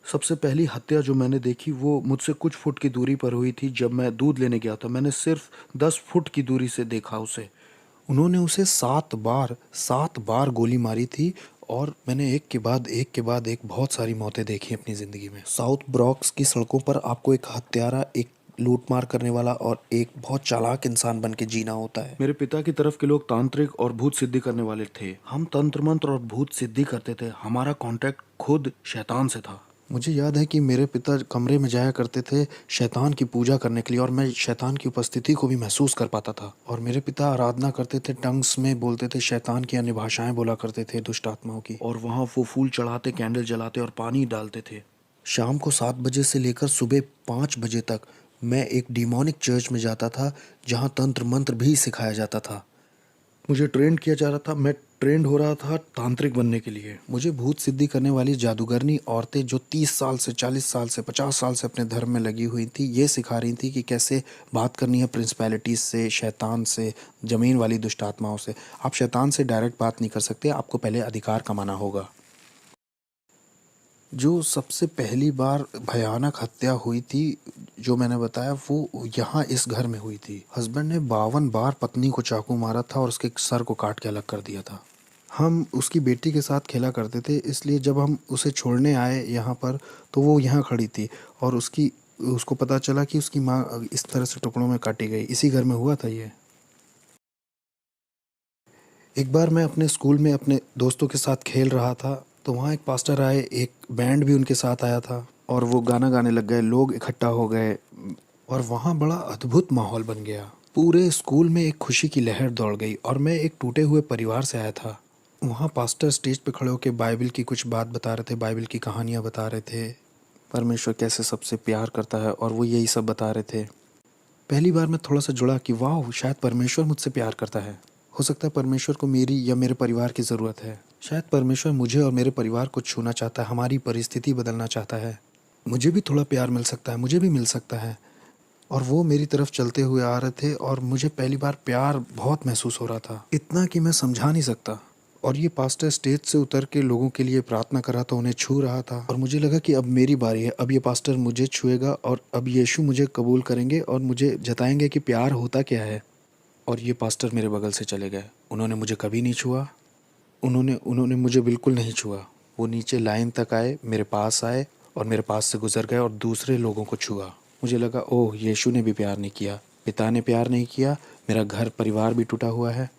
सबसे पहली हत्या जो मैंने देखी वो मुझसे कुछ फुट की दूरी पर हुई थी जब मैं दूध लेने गया था। मैंने सिर्फ 10 फुट की दूरी से देखा उसे। उन्होंने उसे 7 बार गोली मारी थी और मैंने एक के बाद एक बहुत सारी मौतें देखी अपनी ज़िंदगी में। साउथ ब्रॉक्स की सड़कों पर आपको एक हत्यारा, एक लूटमार करने वाला और एक बहुत चालाक इंसान बन के जीना होता है। मेरे पिता की तरफ के लोग तांत्रिक और भूत सिद्धि करने वाले थे। हम तंत्र मंत्र और भूत सिद्धि करते थे। हमारा कांटेक्ट खुद शैतान से था। मुझे याद है कि मेरे पिता कमरे में जाया करते थे शैतान की पूजा करने के लिए, और मैं शैतान की उपस्थिति को भी महसूस कर पाता था। और मेरे पिता आराधना करते थे, टंग्स में बोलते थे, शैतान की अन्य भाषाएं बोला करते थे, दुष्ट आत्माओं की। और वहाँ वो फूल चढ़ाते, कैंडल जलाते और पानी डालते थे। शाम को 7 बजे से लेकर सुबह 5 बजे तक मैं एक डिमोनिक चर्च में जाता था जहाँ तंत्र मंत्र भी सिखाया जाता था। मुझे ट्रेंड किया जा रहा था। मैं ट्रेंड हो रहा था तांत्रिक बनने के लिए। मुझे भूत सिद्धि करने वाली जादूगरनी औरतें जो 30 साल से, 40 साल से, 50 साल से अपने धर्म में लगी हुई थी, ये सिखा रही थी कि कैसे बात करनी है प्रिंसिपैलिटीज से, शैतान से, ज़मीन वाली दुष्ट आत्माओं से। आप शैतान से डायरेक्ट बात नहीं कर सकते, आपको पहले अधिकार कमाना होगा। जो सबसे पहली बार भयानक हत्या हुई थी जो मैंने बताया, वो यहाँ इस घर में हुई थी। हस्बैंड ने 52 बार पत्नी को चाकू मारा था और उसके सर को काट के अलग कर दिया था। हम उसकी बेटी के साथ खेला करते थे, इसलिए जब हम उसे छोड़ने आए यहाँ पर तो वो यहाँ खड़ी थी और उसको पता चला कि उसकी माँ इस तरह से टुकड़ों में काटी गई। इसी घर में हुआ था ये। एक बार मैं अपने स्कूल में अपने दोस्तों के साथ खेल रहा था तो वहाँ एक पास्टर आए, एक बैंड भी उनके साथ आया था और वो गाना गाने लग गए, लोग इकट्ठा हो गए और वहाँ बड़ा अद्भुत माहौल बन गया। पूरे स्कूल में एक खुशी की लहर दौड़ गई और मैं एक टूटे हुए परिवार से आया था। वहाँ पास्टर स्टेज पे खड़े होकर बाइबल की कुछ बात बता रहे थे, बाइबल की कहानियाँ बता रहे थे, परमेश्वर कैसे सबसे प्यार करता है, और वो यही सब बता रहे थे। पहली बार मैं थोड़ा सा जुड़ा कि वाह, शायद परमेश्वर मुझसे प्यार करता है। हो सकता है परमेश्वर को मेरी या मेरे परिवार की ज़रूरत है। शायद परमेश्वर मुझे और मेरे परिवार को छूना चाहता है, हमारी परिस्थिति बदलना चाहता है। मुझे भी थोड़ा प्यार मिल सकता है, मुझे भी मिल सकता है। और वो मेरी तरफ चलते हुए आ रहे थे और मुझे पहली बार प्यार बहुत महसूस हो रहा था, इतना कि मैं समझा नहीं सकता। और ये पास्टर स्टेज से उतर के लोगों के लिए प्रार्थना कर रहा था, उन्हें छू रहा था और मुझे लगा कि अब मेरी बारी है, अब ये पास्टर मुझे छुएगा और अब यीशु मुझे कबूल करेंगे और मुझे जताएंगे कि प्यार होता क्या है। और ये पास्टर मेरे बगल से चले गए। उन्होंने मुझे कभी नहीं छुआ, उन्होंने उन्होंने मुझे बिल्कुल नहीं छुआ। वो नीचे लाइन तक आए, मेरे पास आए और मेरे पास से गुजर गए और दूसरे लोगों को छुआ। मुझे लगा ओह, यीशु ने भी प्यार नहीं किया, पिता ने प्यार नहीं किया, मेरा घर परिवार भी टूटा हुआ है।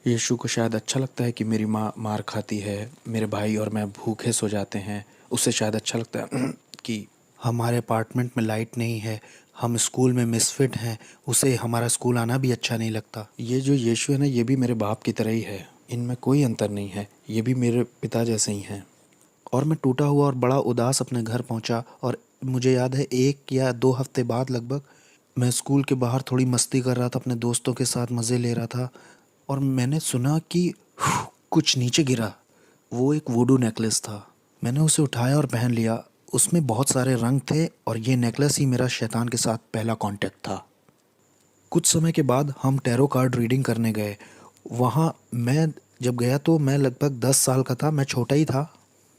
यीशु को शायद अच्छा लगता है कि मेरी माँ मार खाती है, मेरे भाई और मैं भूखे सो जाते हैं। उसे शायद अच्छा लगता है कि हमारे अपार्टमेंट में लाइट नहीं है, हम स्कूल में मिसफिट हैं, उसे हमारा स्कूल आना भी अच्छा नहीं लगता। ये जो यीशु है ना, ये भी मेरे बाप की तरह ही है, इनमें कोई अंतर नहीं है, ये भी मेरे पिता जैसे ही हैं। और मैं टूटा हुआ और बड़ा उदास अपने घर पहुंचा और मुझे याद है 1 या 2 हफ्ते बाद लगभग मैं स्कूल के बाहर थोड़ी मस्ती कर रहा था, अपने दोस्तों के साथ मज़े ले रहा था और मैंने सुना कि कुछ नीचे गिरा। वो एक वुडू नेकलेस था। मैंने उसे उठाया और पहन लिया। उसमें बहुत सारे रंग थे और ये नेकलेस ही मेरा शैतान के साथ पहला कांटेक्ट था। कुछ समय के बाद हम टैरो कार्ड रीडिंग करने गए। वहाँ मैं जब गया तो मैं लगभग 10 साल का था, मैं छोटा ही था।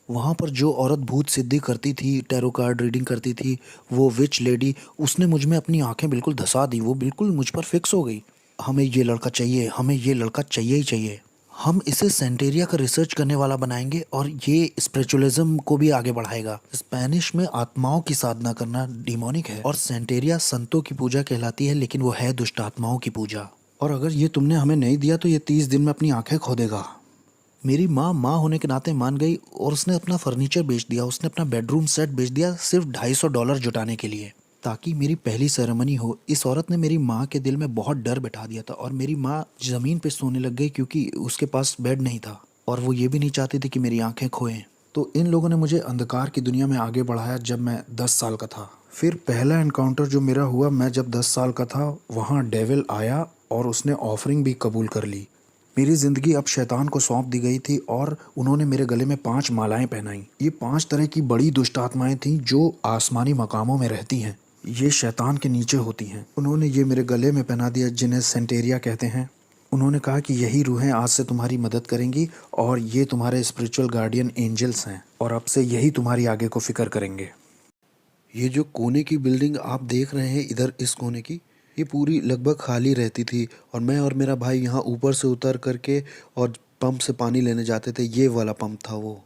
वहाँ पर जो औरत भूत सिद्धि करती थी, टैरो कार्ड रीडिंग करती थी, वो विच लेडी, उसने मुझ में अपनी आंखें बिल्कुल धंसा दी। वो बिल्कुल मुझ पर फिक्स हो गई। हमें ये लड़का चाहिए, हमें ये लड़का चाहिए ही चाहिए। हम इसे सेंटेरिया का रिसर्च करने वाला बनाएंगे और ये स्पिरिचुअलिज्म को भी आगे बढ़ाएगा। स्पेनिश में आत्माओं की साधना करना डिमोनिक है और सेंटेरिया संतों की पूजा कहलाती है, लेकिन वो है दुष्ट आत्माओं की पूजा। और अगर ये तुमने हमें नहीं दिया तो ये 30 दिन में अपनी आंखें खो देगा। मेरी माँ होने के नाते मान गई और उसने अपना फर्नीचर बेच दिया, उसने अपना बेडरूम सेट बेच दिया सिर्फ $250 जुटाने के लिए, ताकि मेरी पहली सेरेमनी हो। इस औरत ने मेरी माँ के दिल में बहुत डर बिठा दिया था और मेरी माँ ज़मीन पे सोने लग गई क्योंकि उसके पास बेड नहीं था और वो ये भी नहीं चाहती थी कि मेरी आंखें खोएं। तो इन लोगों ने मुझे अंधकार की दुनिया में आगे बढ़ाया जब मैं 10 साल का था। फिर पहला एनकाउंटर जो मेरा हुआ, मैं जब 10 साल का था, वहाँ डेविल आया और उसने ऑफरिंग भी कबूल कर ली। मेरी ज़िंदगी अब शैतान को सौंप दी गई थी और उन्होंने मेरे गले में 5 मालाएं पहनाई। ये 5 तरह की बड़ी दुष्ट आत्माएं थीं जो आसमानी मकामों में रहती हैं। ये शैतान के नीचे होती हैं। उन्होंने ये मेरे गले में पहना दिया, जिन्हें सेंटेरिया कहते हैं। उन्होंने कहा कि यही रूहें आज से तुम्हारी मदद करेंगी और ये तुम्हारे स्पिरिचुअल गार्डियन एंजल्स हैं और अब से यही तुम्हारी आगे को फिक्र करेंगे। ये जो कोने की बिल्डिंग आप देख रहे हैं इधर इस कोने की, ये पूरी लगभग खाली रहती थी और मैं और मेरा भाई यहाँ ऊपर से उतर करके और पंप से पानी लेने जाते थे। ये वाला पंप था वो।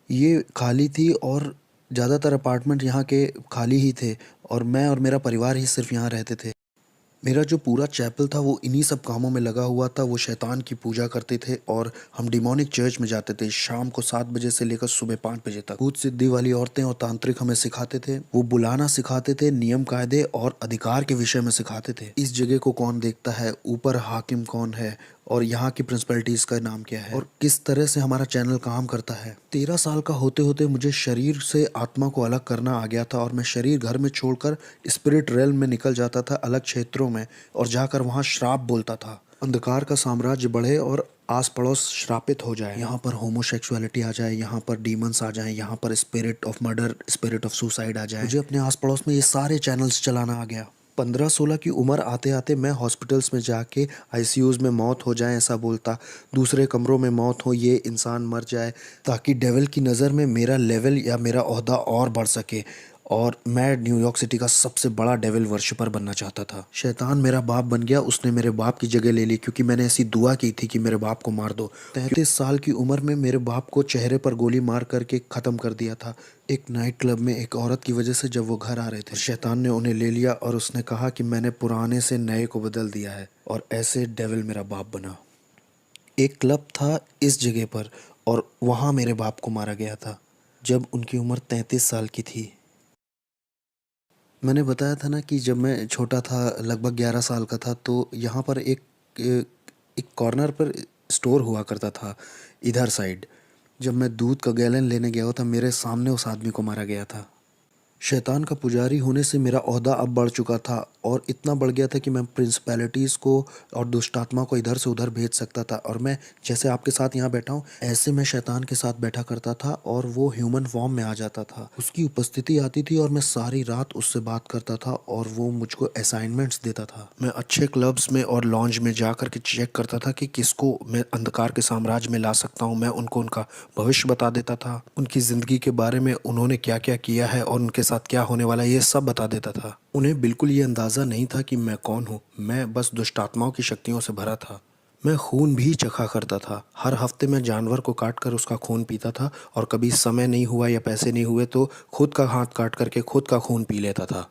ये खाली थी और ज़्यादातर अपार्टमेंट यहाँ के खाली ही थे और मैं और मेरा परिवार ही सिर्फ यहाँ रहते थे। मेरा जो पूरा चैपल था वो इन्हीं सब कामों में लगा हुआ था। वो शैतान की पूजा करते थे और हम डिमोनिक चर्च में जाते थे शाम को 7 बजे से लेकर सुबह 5 बजे तक। भूत सिद्धि वाली औरतें और तांत्रिक हमें सिखाते थे। वो बुलाना सिखाते थे, नियम कायदे और अधिकार के विषय में सिखाते थे। इस जगह को कौन देखता है, ऊपर हाकिम कौन है और यहाँ की प्रिंसिपलिटीज का नाम क्या है और किस तरह से हमारा चैनल काम करता है। 13 साल का होते होते मुझे शरीर से आत्मा को अलग करना आ गया था और मैं शरीर घर में छोड़कर स्पिरिट रेल में निकल जाता था अलग क्षेत्रों में और जाकर वहाँ श्राप बोलता था। अंधकार का साम्राज्य बढ़े और आस पड़ोस श्रापित हो जाए। यहाँ पर होमोसेक्सुअलिटी आ जाए, यहाँ पर डीमंस आ जाए, यहाँ पर spirit of murder, spirit of suicide आ जाए। मुझे अपने आस पड़ोस में ये सारे चैनल्स चलाना आ गया। 15-16 की उम्र आते आते मैं हॉस्पिटल्स में जाके आईसीयूज़ में मौत हो जाए ऐसा बोलता, दूसरे कमरों में मौत हो, ये इंसान मर जाए, ताकि डेविल की नज़र में मेरा लेवल या मेरा ओहदा और बढ़ सके और मैं न्यूयॉर्क सिटी का सबसे बड़ा डेविल वर्शिपर बनना चाहता था। शैतान मेरा बाप बन गया, उसने मेरे बाप की जगह ले ली क्योंकि मैंने ऐसी दुआ की थी कि मेरे बाप को मार दो। 33 साल की उम्र में मेरे बाप को चेहरे पर गोली मार करके ख़त्म कर दिया था एक नाइट क्लब में एक औरत की वजह से। जब वो घर आ रहे थे शैतान ने उन्हें ले लिया और उसने कहा कि मैंने पुराने से नए को बदल दिया है और ऐसे डेविल मेरा बाप बना। एक क्लब था इस जगह पर और वहाँ मेरे बाप को मारा गया था जब उनकी उम्र 33 साल की थी। मैंने बताया था ना कि जब मैं छोटा था लगभग 11 साल का था तो यहाँ पर एक कॉर्नर पर स्टोर हुआ करता था इधर साइड। जब मैं दूध का गैलन लेने गया था मेरे सामने उस आदमी को मारा गया था। शैतान का पुजारी होने से मेरा ओहदा अब बढ़ चुका था और इतना बढ़ गया था कि मैं प्रिंसिपैलिटीज़ को और दुष्टात्मा को इधर से उधर भेज सकता था और मैं जैसे आपके साथ यहाँ बैठा हूँ ऐसे मैं शैतान के साथ बैठा करता था और वो ह्यूमन फॉर्म में आ जाता था। उसकी उपस्थिति आती थी और मैं सारी रात उससे बात करता था और वो मुझको असाइनमेंट्स देता था। मैं अच्छे क्लब्स में और लॉन्ज में जा कर के चेक करता था कि किसको मैं अंधकार के साम्राज्य में ला सकता हूँ। मैं उनको उनका भविष्य बता देता था, उनकी ज़िंदगी के बारे में उन्होंने क्या क्या किया है और उनके साथ क्या होने वाला है ये सब बता देता था। उन्हें बिल्कुल ये अंदाज़ा नहीं था कि मैं कौन हूँ। मैं बस दुष्टात्माओं की शक्तियों से भरा था। मैं खून भी चखा करता था। हर हफ्ते मैं जानवर को काट कर उसका खून पीता था और कभी समय नहीं हुआ या पैसे नहीं हुए तो खुद का हाथ काट करके खुद का खून पी लेता था।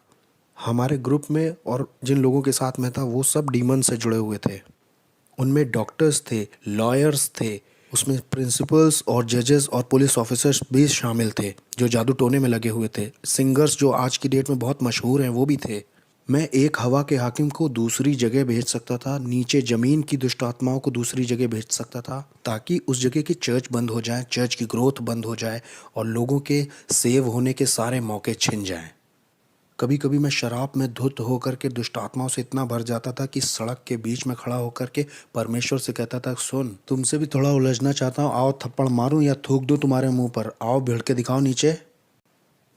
हमारे ग्रुप में और जिन लोगों के साथ मैं था वो सब डीमन से जुड़े हुए थे। उनमें डॉक्टर्स थे, लॉयर्स थे, उसमें प्रिंसिपल्स और जजेस और पुलिस ऑफिसर्स भी शामिल थे जो जादू टोने में लगे हुए थे। सिंगर्स जो आज की डेट में बहुत मशहूर हैं वो भी थे। मैं एक हवा के हाकिम को दूसरी जगह भेज सकता था, नीचे ज़मीन की दुष्ट आत्माओं को दूसरी जगह भेज सकता था ताकि उस जगह की चर्च बंद हो जाए, चर्च की ग्रोथ बंद हो जाए और लोगों के सेव होने के सारे मौके छिन जाएं। कभी कभी मैं शराब में धुत होकर के दुष्ट आत्माओं से इतना भर जाता था कि सड़क के बीच में खड़ा होकर के परमेश्वर से कहता था, सुन तुमसे भी थोड़ा उलझना चाहता हूँ, आओ थप्पड़ मारूं या थूक दूं तुम्हारे मुंह पर, आओ भिड़ के दिखाओ नीचे।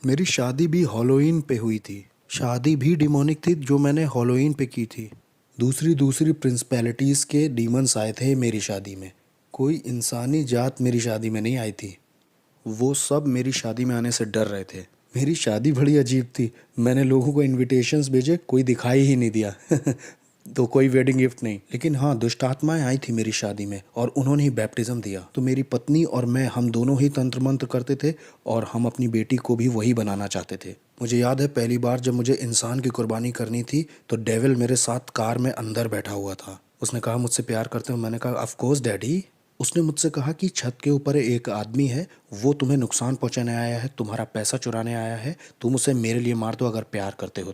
मेरी शादी भी हॉलोइन पे हुई थी। शादी भी डिमोनिक थी जो मैंने हॉलोइन पे की थी। दूसरी दूसरी प्रिंसिपैलिटीज़ के डीमंस आए थे मेरी शादी में। कोई इंसानी जात मेरी शादी में नहीं आई थी। वो सब मेरी शादी में आने से डर रहे थे। मेरी शादी बड़ी अजीब थी। मैंने लोगों को इनविटेशंस भेजे, कोई दिखाई ही नहीं दिया तो कोई वेडिंग गिफ्ट नहीं। लेकिन हाँ, दुष्ट आत्माएं आई थी मेरी शादी में और उन्होंने ही बैप्टिज्म दिया। तो मेरी पत्नी और मैं, हम दोनों ही तंत्र मंत्र करते थे और हम अपनी बेटी को भी वही बनाना चाहते थे। मुझे याद है पहली बार जब मुझे इंसान की कुर्बानी करनी थी तो डेविल मेरे साथ कार में अंदर बैठा हुआ था। उसने कहा, मुझसे प्यार करते हो? मैंने कहा, ऑफ कोर्स डैडी। उसने मुझसे कहा कि छत के ऊपर एक आदमी है, वो तुम्हें नुकसान पहुंचाने आया है, तुम्हारा पैसा चुराने आया है, तुम उसे मेरे लिए मार दो अगर प्यार करते हो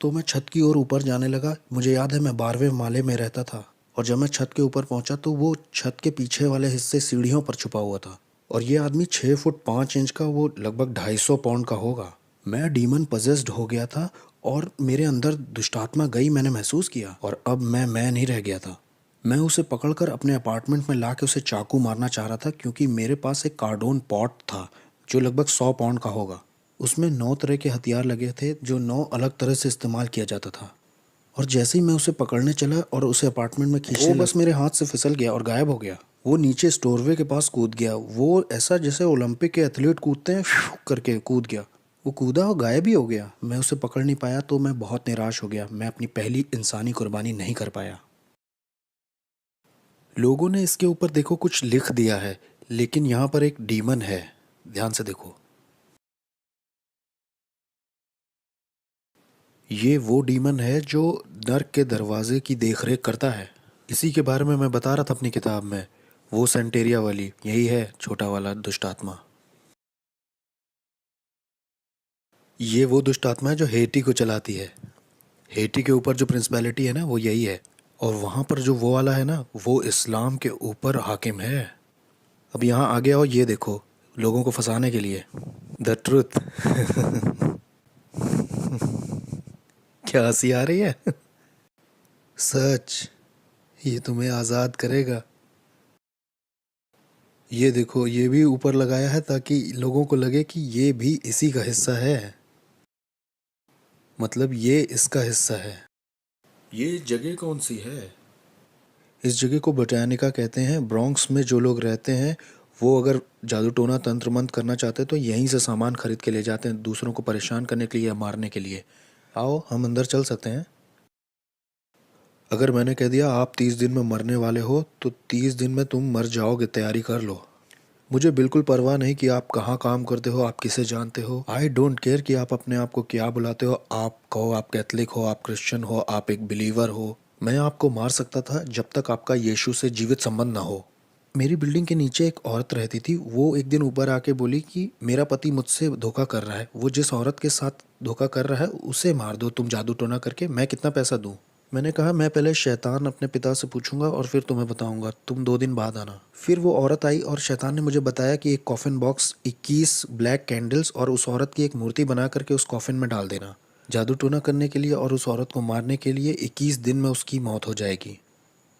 तो मैं छत की ओर ऊपर जाने लगा। मुझे याद है मैं 12वें माले में रहता था और जब मैं छत के ऊपर पहुंचा तो वो छत के पीछे वाले हिस्से सीढ़ियों पर छुपा हुआ था और ये आदमी 6 फुट 5 इंच का, वो लगभग 250 पाउंड का होगा। मैं डीमन पजेस्ड हो गया था और मेरे अंदर दुष्टात्मा गई, मैंने महसूस किया और अब मैं नहीं रह गया था। मैं उसे पकड़कर अपने अपार्टमेंट में ला के उसे चाकू मारना चाह रहा था क्योंकि मेरे पास एक कार्डोन पॉट था जो लगभग 100 पाउंड का होगा। उसमें 9 तरह के हथियार लगे थे जो 9 अलग तरह से इस्तेमाल किया जाता था और जैसे ही मैं उसे पकड़ने चला और उसे अपार्टमेंट में खींचने लगा, बस मेरे हाथ से फिसल गया और गायब हो गया। वो नीचे स्टोरवे के पास कूद गया। वो ऐसा जैसे ओलंपिक के एथलीट कूदते हैं, फ्यू करके कूद गया। वो कूदा और गायब ही हो गया। मैं उसे पकड़ नहीं पाया तो मैं बहुत निराश हो गया। मैं अपनी पहली इंसानी कुर्बानी नहीं कर पाया। लोगों ने इसके ऊपर देखो कुछ लिख दिया है, लेकिन यहाँ पर एक डीमन है। ध्यान से देखो, ये वो डीमन है जो नर्क के दरवाजे की देखरेख करता है। इसी के बारे में मैं बता रहा था अपनी किताब में। वो सेंटेरिया वाली यही है, छोटा वाला दुष्ट आत्मा। ये वो दुष्ट आत्मा है जो हेटी को चलाती है। हेटी के ऊपर जो प्रिंसिपैलिटी है ना, वो यही है। और वहाँ पर जो वो वाला है ना, वो इस्लाम के ऊपर हाकिम है। अब यहाँ आगे आओ, ये देखो, लोगों को फंसाने के लिए द ट्रुथ। क्या हंसी आ रही है? सच, ये तुम्हें आज़ाद करेगा। ये देखो, ये भी ऊपर लगाया है ताकि लोगों को लगे कि ये भी इसी का हिस्सा है, मतलब ये इसका हिस्सा है। ये जगह कौन सी है? इस जगह को बोटानिका कहते हैं। ब्रॉन्क्स में जो लोग रहते हैं वो अगर जादू टोना तंत्र मंत्र करना चाहते हैं तो यहीं से सामान खरीद के ले जाते हैं, दूसरों को परेशान करने के लिए या मारने के लिए। आओ, हम अंदर चल सकते हैं। अगर मैंने कह दिया आप 30 दिन में मरने वाले हो तो 30 दिन में तुम मर जाओगे, तैयारी कर लो। मुझे बिल्कुल परवाह नहीं कि आप कहाँ काम करते हो, आप किसे जानते हो। आई डोंट केयर कि आप अपने आप को क्या बुलाते हो। आप कहो आप कैथलिक हो, आप क्रिश्चियन हो, आप एक बिलीवर हो। मैं आपको मार सकता था जब तक आपका यीशु से जीवित संबंध ना हो। मेरी बिल्डिंग के नीचे एक औरत रहती थी। वो एक दिन ऊपर आके बोली कि मेरा पति मुझसे धोखा कर रहा है, वो जिस औरत के साथ धोखा कर रहा है उसे मार दो तुम जादू टोना करके, मैं कितना पैसा दूं। मैंने कहा मैं पहले शैतान अपने पिता से पूछूंगा और फिर तुम्हें बताऊंगा, तुम 2 दिन बाद आना। फिर वो औरत आई और शैतान ने मुझे बताया कि एक कॉफिन बॉक्स, 21 ब्लैक कैंडल्स और उस औरत की एक मूर्ति बना करके उस कॉफिन में डाल देना, जादू टोना करने के लिए और उस औरत को मारने के लिए। 21 दिन में उसकी मौत हो जाएगी।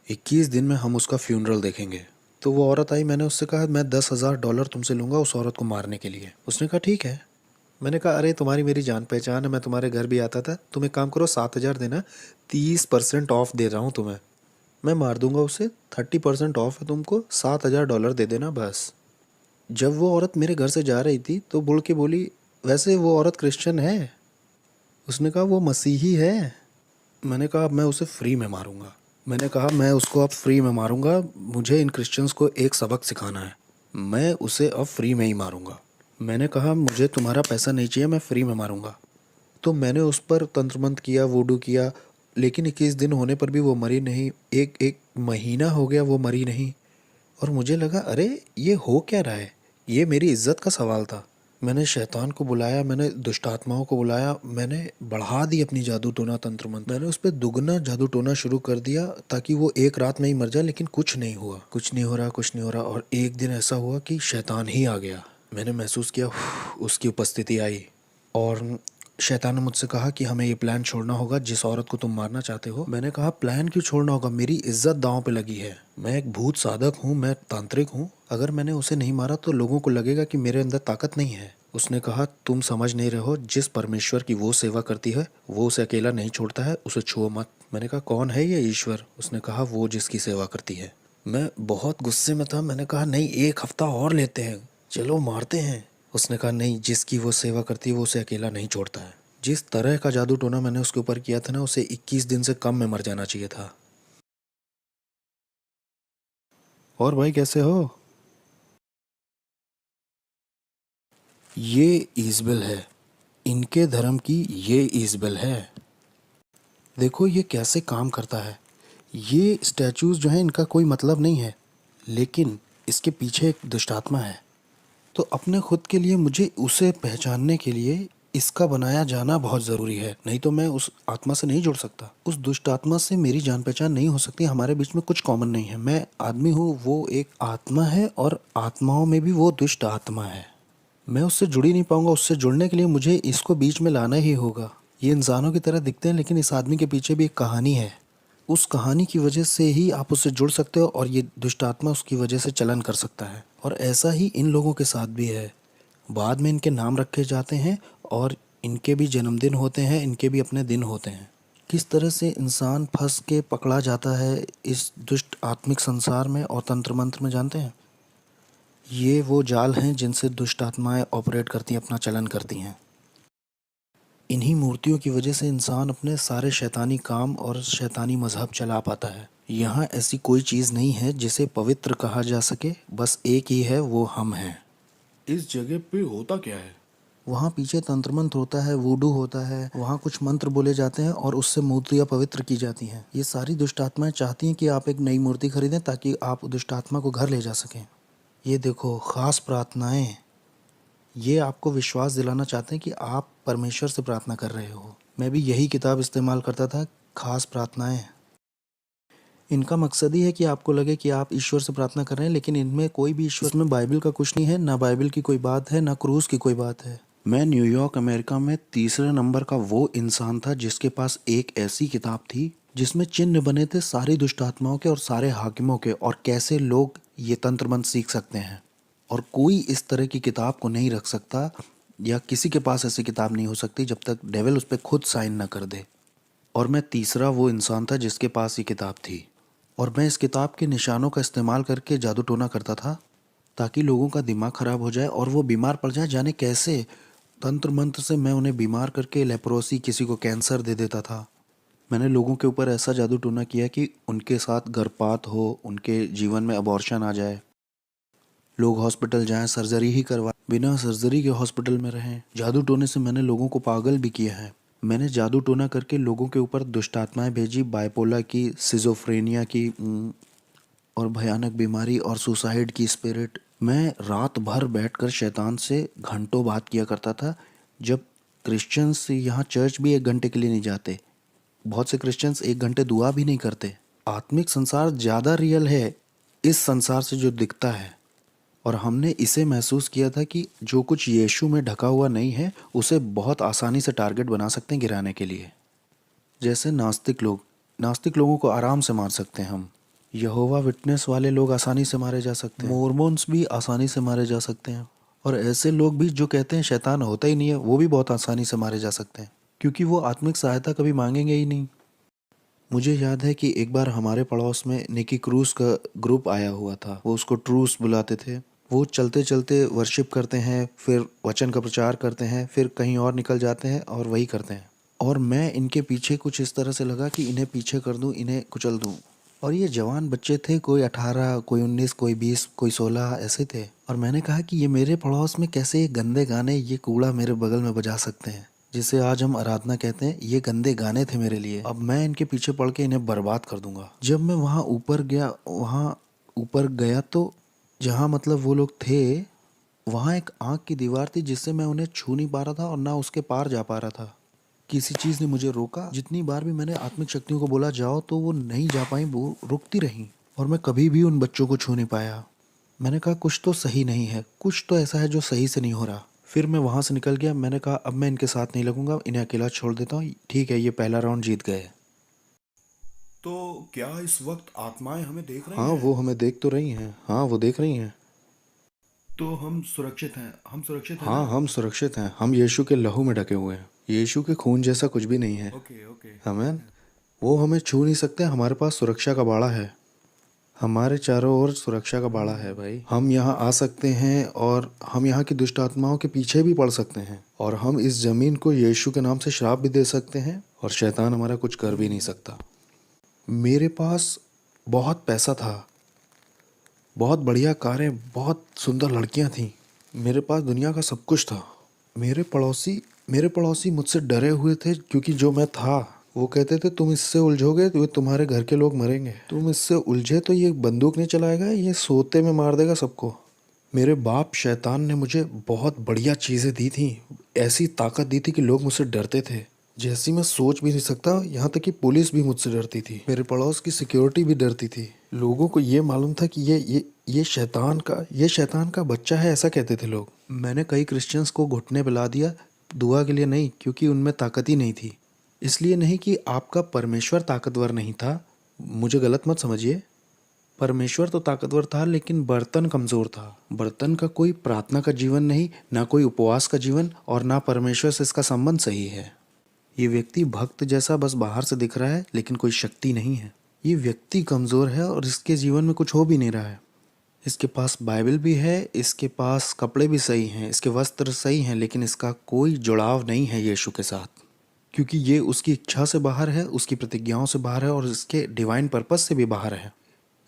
21 दिन में हम उसका फ्यूनरल देखेंगे। तो वो औरत आई, मैंने उससे कहा मैं $10,000 तुमसे लूँगा उस औरत को मारने के लिए। उसने कहा ठीक है। मैंने कहा अरे तुम्हारी मेरी जान पहचान है, मैं तुम्हारे घर भी आता था। तुम एक काम करो, 7,000 देना, 30% ऑफ दे रहा हूँ तुम्हें, मैं मार दूंगा उसे। 30% ऑफ है तुमको, $7,000 दे देना बस। जब वो औरत मेरे घर से जा रही थी तो बुड़ के बोली वैसे वो औरत क्रिश्चियन है। उसने कहा वो मसीही है। मैंने कहा अब मैं उसे फ्री में मारूंगा। मैंने कहा मैं उसको अब फ्री में मारूंगा, मुझे इन क्रिश्चियंस को एक सबक सिखाना है, मैं उसे अब फ्री में ही मारूंगा। मैंने कहा मुझे तुम्हारा पैसा नहीं चाहिए, मैं फ्री में मारूंगा। तो मैंने उस पर तंत्र मंत्र किया, वूडू किया, लेकिन 21 दिन होने पर भी वो मरी नहीं। एक एक महीना हो गया वो मरी नहीं। और मुझे लगा अरे ये हो क्या रहा है, ये मेरी इज्जत का सवाल था। मैंने शैतान को बुलाया, मैंने दुष्ट आत्माओं को बुलाया, मैंने बढ़ा दी अपनी जादू टोना तंत्र मंत्र। मैंने उस पर दुगना जादू टोना शुरू कर दिया ताकि वो एक रात में ही मर जाए, लेकिन कुछ नहीं हुआ, कुछ नहीं हो रहा, कुछ नहीं हो रहा। और एक दिन ऐसा हुआ कि शैतान ही आ गया। मैंने महसूस किया उसकी उपस्थिति आई और शैतान ने मुझसे कहा कि हमें ये प्लान छोड़ना होगा जिस औरत को तुम मारना चाहते हो। मैंने कहा प्लान क्यों छोड़ना होगा, मेरी इज्जत दांव पे लगी है, मैं एक भूत साधक हूँ, मैं तांत्रिक हूँ, अगर मैंने उसे नहीं मारा तो लोगों को लगेगा कि मेरे अंदर ताकत नहीं है। उसने कहा तुम समझ नहीं रहे हो, जिस परमेश्वर की वो सेवा करती है वो उसे अकेला नहीं छोड़ता है, उसे छुओ मत। मैंने कहा कौन है ये ईश्वर? उसने कहा वो जिसकी सेवा करती है। मैं बहुत गुस्से में था। मैंने कहा नहीं, 1 हफ्ता और लेते हैं, चलो मारते हैं। उसने कहा नहीं, जिसकी वो सेवा करती है वो उसे अकेला नहीं छोड़ता है। जिस तरह का जादू टोना मैंने उसके ऊपर किया था ना, उसे 21 दिन से कम में मर जाना चाहिए था। और भाई कैसे हो? ये ईजबेल है, इनके धर्म की ये ईजबेल है। देखो ये कैसे काम करता है। ये स्टैचूज जो हैं इनका कोई मतलब नहीं है, लेकिन इसके पीछे एक दुष्टात्मा है। तो अपने खुद के लिए मुझे उसे पहचानने के लिए इसका बनाया जाना बहुत ज़रूरी है, नहीं तो मैं उस आत्मा से नहीं जुड़ सकता। उस दुष्ट आत्मा से मेरी जान पहचान नहीं हो सकती, हमारे बीच में कुछ कॉमन नहीं है। मैं आदमी हूँ, वो एक आत्मा है, और आत्माओं में भी वो दुष्ट आत्मा है। मैं उससे जुड़ ही नहीं पाऊंगा। उससे जुड़ने के लिए मुझे इसको बीच में लाना ही होगा। ये इंसानों की तरह दिखते हैं, लेकिन इस आदमी के पीछे भी एक कहानी है। उस कहानी की वजह से ही आप उससे जुड़ सकते हो, और ये दुष्ट आत्मा उसकी वजह से चलन कर सकता है। और ऐसा ही इन लोगों के साथ भी है। बाद में इनके नाम रखे जाते हैं और इनके भी जन्मदिन होते हैं, इनके भी अपने दिन होते हैं। किस तरह से इंसान फंस के पकड़ा जाता है इस दुष्ट आत्मिक संसार में और तंत्र मंत्र में, जानते हैं? ये वो जाल हैं जिनसे दुष्ट आत्माएं ऑपरेट करती हैं, अपना चलन करती हैं। इन्हीं मूर्तियों की वजह से इंसान अपने सारे शैतानी काम और शैतानी मजहब चला पाता है। यहाँ ऐसी कोई चीज़ नहीं है जिसे पवित्र कहा जा सके, बस एक ही है, वो हम हैं। इस जगह पे होता क्या है? वहाँ पीछे तंत्र मंत्र होता है, वूडू होता है, वहाँ कुछ मंत्र बोले जाते हैं और उससे मूर्तियाँ पवित्र की जाती हैं। ये सारी दुष्ट आत्माएं चाहती हैं कि आप एक नई मूर्ति खरीदें ताकि आप दुष्ट आत्मा को घर ले जा सकें। ये देखो, खास प्रार्थनाएं, ये आपको विश्वास दिलाना चाहते हैं कि आप परमेश्वर से प्रार्थना कर रहे हो। मैं भी यही किताब इस्तेमाल करता था, खास प्रार्थनाएं। इनका मकसद ही है कि आपको लगे कि आप ईश्वर से प्रार्थना कर रहे हैं, लेकिन इनमें कोई भी ईश्वर, इसमें बाइबल का कुछ नहीं है, ना बाइबल की कोई बात है, ना क्रूस की कोई बात है। मैं न्यूयॉर्क अमेरिका में तीसरे नंबर का वो इंसान था जिसके पास एक ऐसी किताब थी जिसमें चिन्ह बने थे सारी दुष्ट आत्माओं के और सारे हाकिमों के, और कैसे लोग ये तंत्र मंत्र सीख सकते हैं। और कोई इस तरह की किताब को नहीं रख सकता, या किसी के पास ऐसी किताब नहीं हो सकती जब तक डेविल उस पर खुद साइन न कर दे। और मैं तीसरा वो इंसान था जिसके पास ये किताब थी, और मैं इस किताब के निशानों का इस्तेमाल करके जादू टोना करता था ताकि लोगों का दिमाग खराब हो जाए और वो बीमार पड़ जाए। जाने कैसे तंत्र मंत्र से मैं उन्हें बीमार करके लेप्रोसी, किसी को कैंसर दे देता था। मैंने लोगों के ऊपर ऐसा जादू टोना किया कि उनके साथ गर्भपात हो, उनके जीवन में अबॉर्शन आ जाए, लोग हॉस्पिटल जाएं, सर्जरी ही करवाएं, बिना सर्जरी के हॉस्पिटल में रहें। जादू टोने से मैंने लोगों को पागल भी किया है। मैंने जादू टोना करके लोगों के ऊपर दुष्ट आत्माएं भेजी, बाइपोला की, सिजोफ्रेनिया की, और भयानक बीमारी और सुसाइड की स्पिरिट। मैं रात भर बैठकर शैतान से घंटों बात किया करता था। जब क्रिश्चियंस यहाँ चर्च भी 1 घंटे के लिए नहीं जाते, बहुत से क्रिश्चियंस 1 घंटे दुआ भी नहीं करते। आत्मिक संसार ज़्यादा रियल है इस संसार से जो दिखता है, और हमने इसे महसूस किया था कि जो कुछ यीशु में ढका हुआ नहीं है उसे बहुत आसानी से टारगेट बना सकते हैं गिराने के लिए। जैसे नास्तिक लोगों को आराम से मार सकते हैं हम, यहोवा विटनेस वाले लोग आसानी से मारे जा सकते हैं, मोर्मोन्स भी आसानी से मारे जा सकते हैं, और ऐसे लोग भी जो कहते हैं शैतान होता ही नहीं है, वो भी बहुत आसानी से मारे जा सकते हैं, क्योंकि वो आत्मिक सहायता कभी मांगेंगे ही नहीं। मुझे याद है कि एक बार हमारे पड़ोस में निकी क्रूस का ग्रुप आया हुआ था, वो उसको ट्रूस बुलाते थे। वो चलते चलते वर्शिप करते हैं, फिर वचन का प्रचार करते हैं, फिर कहीं और निकल जाते हैं और वही करते हैं। और मैं इनके पीछे कुछ इस तरह से लगा कि इन्हें पीछे कर दूं, इन्हें कुचल दूं। और ये जवान बच्चे थे, कोई 18, कोई 19, कोई 20, कोई 16 ऐसे थे। और मैंने कहा कि ये मेरे पड़ोस में कैसे ये गंदे गाने, ये कूड़ा मेरे बगल में बजा सकते हैं, जिसे आज हम आराधना कहते हैं। ये गंदे गाने थे मेरे लिए। अब मैं इनके पीछे पड़ के इन्हें बर्बाद कर दूंगा। जब मैं वहाँ ऊपर गया तो जहाँ मतलब वो लोग थे, वहाँ एक आँख की दीवार थी जिससे मैं उन्हें छू नहीं पा रहा था और ना उसके पार जा पा रहा था। किसी चीज़ ने मुझे रोका। जितनी बार भी मैंने आत्मिक शक्तियों को बोला जाओ तो वो नहीं जा पाई, वो रुकती रहीं, और मैं कभी भी उन बच्चों को छू नहीं पाया। मैंने कहा कुछ तो सही नहीं है, कुछ तो ऐसा है जो सही से नहीं हो रहा। फिर मैं वहाँ से निकल गया। मैंने कहा अब मैं इनके साथ नहीं लगूंगा, इन्हें अकेला छोड़ देता हूँ। ठीक है, ये पहला राउंड जीत गए। तो क्या इस वक्त आत्माएं हमें देख रही हाँ, हैं? वो हमें देख तो रही हैं। हाँ, वो देख रही हैं। तो हम सुरक्षित हैं, हम सुरक्षित हैं हाँ, ना? हम सुरक्षित हैं। हम यीशु के लहू में ढके हुए हैं। यीशु के खून जैसा कुछ भी नहीं है। Okay okay. आमीन। वो हमें छू नहीं सकते। हमारे पास सुरक्षा का बाड़ा है। हमारे चारों ओर सुरक्षा का बाड़ा है भाई। हम यहाँ आ सकते हैं और हम यहाँ की दुष्ट आत्माओं के पीछे भी पड़ सकते हैं, और हम इस जमीन को यीशु के नाम से श्राप भी दे सकते हैं, और शैतान हमारा कुछ कर भी नहीं सकता। मेरे पास बहुत पैसा था, बहुत बढ़िया कारें, बहुत सुंदर लड़कियां थीं। मेरे पास दुनिया का सब कुछ था। मेरे पड़ोसी मुझसे डरे हुए थे, क्योंकि जो मैं था, वो कहते थे तुम इससे उलझोगे तो तुम्हारे घर के लोग मरेंगे। तुम इससे उलझे तो ये बंदूक नहीं चलाएगा, ये सोते में मार देगा सबको। मेरे बाप शैतान ने मुझे बहुत बढ़िया चीज़ें दी थी, ऐसी ताकत दी थी कि लोग मुझसे डरते थे, जैसी मैं सोच भी नहीं सकता। यहाँ तक कि पुलिस भी मुझसे डरती थी, मेरे पड़ोस की सिक्योरिटी भी डरती थी। लोगों को ये मालूम था कि ये शैतान का बच्चा है, ऐसा कहते थे लोग। मैंने कई क्रिश्चियंस को घुटने पिला दिया, दुआ के लिए नहीं, क्योंकि उनमें ताकत ही नहीं थी। इसलिए नहीं कि आपका परमेश्वर ताकतवर नहीं था, मुझे गलत मत समझिए। परमेश्वर तो ताकतवर था, लेकिन बर्तन कमज़ोर था। बर्तन का कोई प्रार्थना का जीवन नहीं, ना कोई उपवास का जीवन, और ना परमेश्वर से इसका संबंध सही है। ये व्यक्ति भक्त जैसा बस बाहर से दिख रहा है, लेकिन कोई शक्ति नहीं है। ये व्यक्ति कमज़ोर है और इसके जीवन में कुछ हो भी नहीं रहा है। इसके पास बाइबल भी है, इसके पास कपड़े भी सही हैं, इसके वस्त्र सही हैं, लेकिन इसका कोई जुड़ाव नहीं है यीशु के साथ, क्योंकि ये उसकी इच्छा से बाहर है, उसकी प्रतिज्ञाओं से बाहर है और इसके डिवाइन पर्पस से भी बाहर है।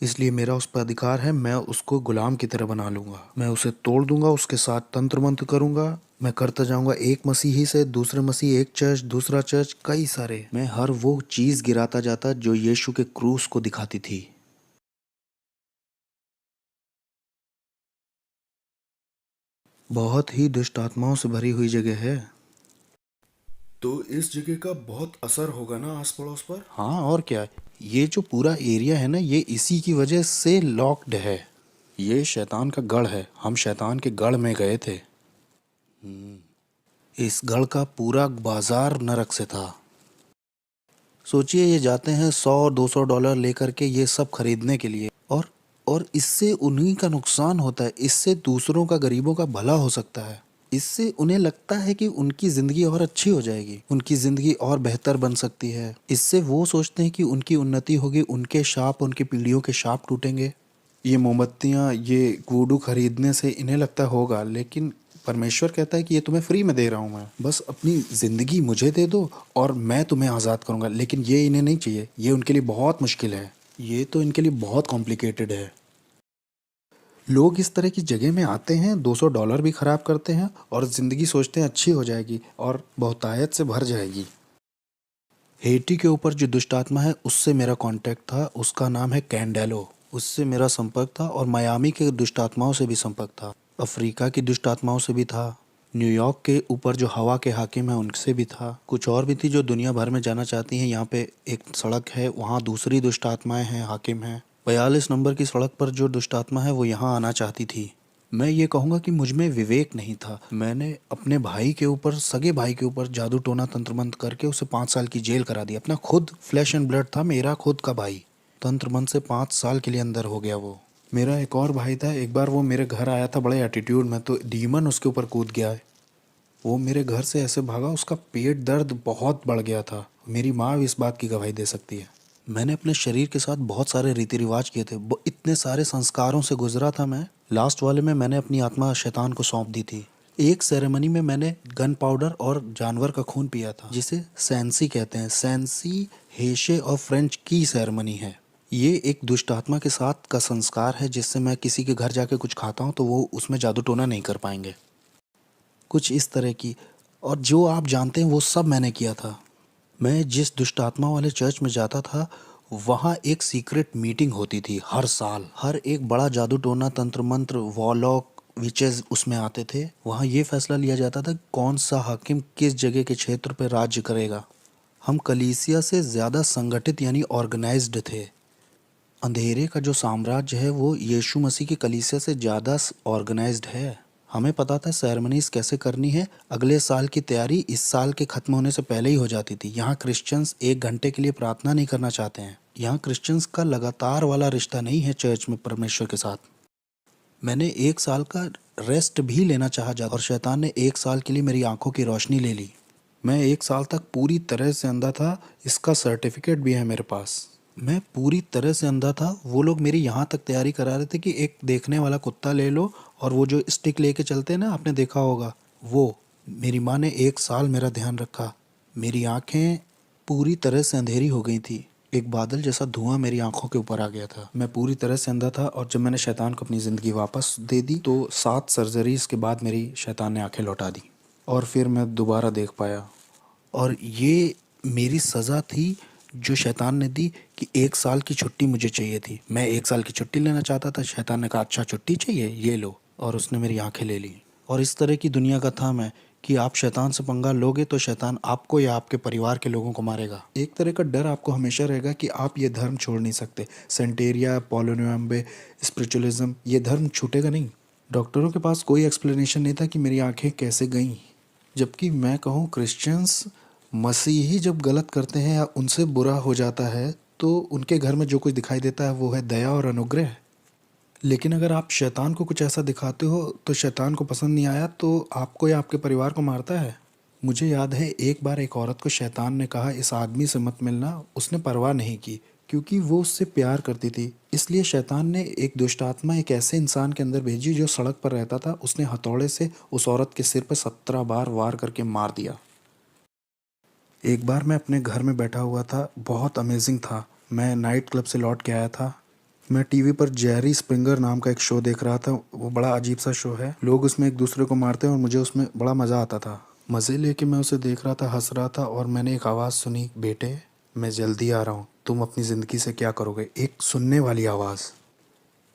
इसलिए मेरा उस पर अधिकार है, मैं उसको गुलाम की तरह बना लूँगा, मैं उसे तोड़ दूंगा, उसके साथ तंत्र मंत्र करूँगा, मैं करता जाऊँगा एक मसीही से दूसरे मसीह, एक चर्च दूसरा चर्च, कई सारे। मैं हर वो चीज़ गिराता जाता जो यीशु के क्रूस को दिखाती थी। बहुत ही दुष्ट आत्माओं से भरी हुई जगह है। तो इस जगह का बहुत असर होगा ना आस पड़ोस पर। हाँ, और क्या। ये जो पूरा एरिया है ना, ये इसी की वजह से लॉक्ड है। ये शैतान का गढ़ है, हम शैतान के गढ़ में गए थे। इस गढ़ का पूरा बाजार नरक से था। सोचिए, ये जाते हैं $100-200 लेकर के ये सब खरीदने के लिए, और इससे उन्हीं का नुकसान होता है, इससे दूसरों का, गरीबों का भला हो सकता है। इससे उन्हें लगता है कि उनकी ज़िंदगी और अच्छी हो जाएगी, उनकी ज़िंदगी और बेहतर बन सकती है। इससे वो सोचते हैं कि उनकी उन्नति होगी, उनके शाप, उनकी पीढ़ियों के शाप टूटेंगे। ये मोमबत्तियाँ, ये वुडू खरीदने से इन्हें लगता होगा, लेकिन परमेश्वर कहता है कि ये तुम्हें फ्री में दे रहा हूँ मैं, बस अपनी ज़िंदगी मुझे दे दो और मैं तुम्हें आज़ाद करूँगा। लेकिन ये इन्हें नहीं चाहिए, ये उनके लिए बहुत मुश्किल है, ये तो इनके लिए बहुत कॉम्प्लिकेटेड है। लोग इस तरह की जगह में आते हैं, $200 भी खराब करते हैं और ज़िंदगी सोचते हैं अच्छी हो जाएगी और बहुतायत से भर जाएगी। हेटी के ऊपर जो दुष्ट आत्मा है, उससे मेरा कांटेक्ट था, उसका नाम है कैंडेलो, उससे मेरा संपर्क था। और मियामी के दुष्ट आत्माओं से भी संपर्क था, अफ्रीका की दुष्ट आत्माओं से भी था, न्यूयॉर्क के ऊपर जो हवा के हाकिम हैं उनसे भी था, कुछ और भी थी जो दुनिया भर में जाना चाहती हैं। यहाँ पे एक सड़क है, वहाँ दूसरी दुष्ट आत्माएं हैं, हाकिम हैं। 42 नंबर की सड़क पर जो दुष्ट आत्मा है वो यहाँ आना चाहती थी। मैं ये कहूँगा कि मुझ में विवेक नहीं था। मैंने अपने भाई के ऊपर, सगे भाई के ऊपर जादू टोना तंत्र मंत्र करके उसे 5 साल की जेल करा दी। अपना खुद फ्लैश एंड ब्लड था, मेरा खुद का भाई, तंत्र मंत्र से 5 साल के लिए अंदर हो गया वो। मेरा एक और भाई था, एक बार वो मेरे घर आया था बड़े एटीट्यूड में, तो डीमन उसके ऊपर कूद गया है। वो मेरे घर से ऐसे भागा, उसका पेट दर्द बहुत बढ़ गया था। मेरी माँ भी इस बात की गवाही दे सकती है। मैंने अपने शरीर के साथ बहुत सारे रीति रिवाज किए थे, इतने सारे संस्कारों से गुजरा था मैं। लास्ट वाले में मैंने अपनी आत्मा शैतान को सौंप दी थी। एक सेरेमनी में मैंने गन पाउडर और जानवर का खून पिया था, जिसे सैंसी कहते हैं। सैंसी हेशे और फ्रेंच की सेरेमनी है। ये एक दुष्ट आत्मा के साथ का संस्कार है, जिससे मैं किसी के घर जाके कुछ खाता हूँ तो वो उसमें जादू टोना नहीं कर पाएंगे, कुछ इस तरह की। और जो आप जानते हैं वो सब मैंने किया था। मैं जिस दुष्ट आत्मा वाले चर्च में जाता था, वहाँ एक सीक्रेट मीटिंग होती थी हर साल। हर एक बड़ा जादू टोना, तंत्र मंत्र, वॉलॉक, विचेस उसमें आते थे। वहाँ ये फैसला लिया जाता था कौन सा हाकिम किस जगह के क्षेत्र पर राज्य करेगा। हम कलीसिया से ज़्यादा संगठित यानी ऑर्गेनाइज्ड थे। अंधेरे का जो साम्राज्य है वो यीशु मसीह की कलीसिया से ज़्यादा ऑर्गेनाइज्ड है। हमें पता था सेरेमनीज कैसे करनी है। अगले साल की तैयारी इस साल के ख़त्म होने से पहले ही हो जाती थी। यहाँ क्रिश्चियंस 1 घंटे के लिए प्रार्थना नहीं करना चाहते हैं। यहाँ क्रिश्चियंस का लगातार वाला रिश्ता नहीं है चर्च में परमेश्वर के साथ। मैंने 1 साल का रेस्ट भी लेना चाहा जा, और शैतान ने 1 साल के लिए मेरी आंखों की रोशनी ले ली। मैं 1 साल तक पूरी तरह से अंधा था, इसका सर्टिफिकेट भी है मेरे पास। मैं पूरी तरह से अंधा था। वो लोग मेरी यहाँ तक तैयारी करा रहे थे कि एक देखने वाला कुत्ता ले लो, और वो जो स्टिक लेके चलते हैं ना, आपने देखा होगा वो। मेरी माँ ने 1 साल मेरा ध्यान रखा। मेरी आंखें पूरी तरह से अंधेरी हो गई थी। एक बादल जैसा धुआं मेरी आंखों के ऊपर आ गया था। मैं पूरी तरह से अंधा था, और जब मैंने शैतान को अपनी ज़िंदगी वापस दे दी तो 7 सर्जरीज के बाद मेरी शैतान ने आंखें लौटा दी, और फिर मैं दोबारा देख पाया। और ये मेरी सज़ा थी जो शैतान ने दी, कि 1 साल की छुट्टी मुझे चाहिए थी। मैं 1 साल की छुट्टी लेना चाहता था। शैतान ने कहा अच्छा छुट्टी चाहिए, ये लो, और उसने मेरी आंखें ले ली। और इस तरह की दुनिया का था मैं, कि आप शैतान से पंगा लोगे तो शैतान आपको या आपके परिवार के लोगों को मारेगा। एक तरह का डर आपको हमेशा रहेगा कि आप ये धर्म छोड़ नहीं सकते। सेंटेरिया, पोलोनियम्बे, स्पिरिचुअलिज्म, ये धर्म छूटेगा नहीं। डॉक्टरों के पास कोई एक्सप्लेनेशन नहीं था कि मेरी आंखें कैसे गईं। जबकि मैं कहूँ, क्रिश्चियंस, मसीही जब गलत करते हैं या उनसे बुरा हो जाता है तो उनके घर में जो कुछ दिखाई देता है वो है दया और अनुग्रह। लेकिन अगर आप शैतान को कुछ ऐसा दिखाते हो तो शैतान को पसंद नहीं आया तो आपको या आपके परिवार को मारता है। मुझे याद है एक बार एक औरत को शैतान ने कहा इस आदमी से मत मिलना। उसने परवाह नहीं की क्योंकि वो उससे प्यार करती थी। इसलिए शैतान ने एक दुष्ट आत्मा एक ऐसे इंसान के अंदर भेजी जो सड़क पर रहता था। उसने हथौड़े से उस औरत के सिर पर 17 बार वार करके मार दिया। एक बार मैं अपने घर में बैठा हुआ था, बहुत अमेजिंग था। मैं नाइट क्लब से लौट के आया था। मैं टीवी पर जेरी स्प्रिंगर नाम का एक शो देख रहा था। वो बड़ा अजीब सा शो है। लोग उसमें एक दूसरे को मारते हैं और मुझे उसमें बड़ा मज़ा आता था। मज़े लेके मैं उसे देख रहा था, हंस रहा था और मैंने एक आवाज़ सुनी, बेटे मैं जल्दी आ रहा हूँ, तुम अपनी ज़िंदगी से क्या करोगे। एक सुनने वाली आवाज़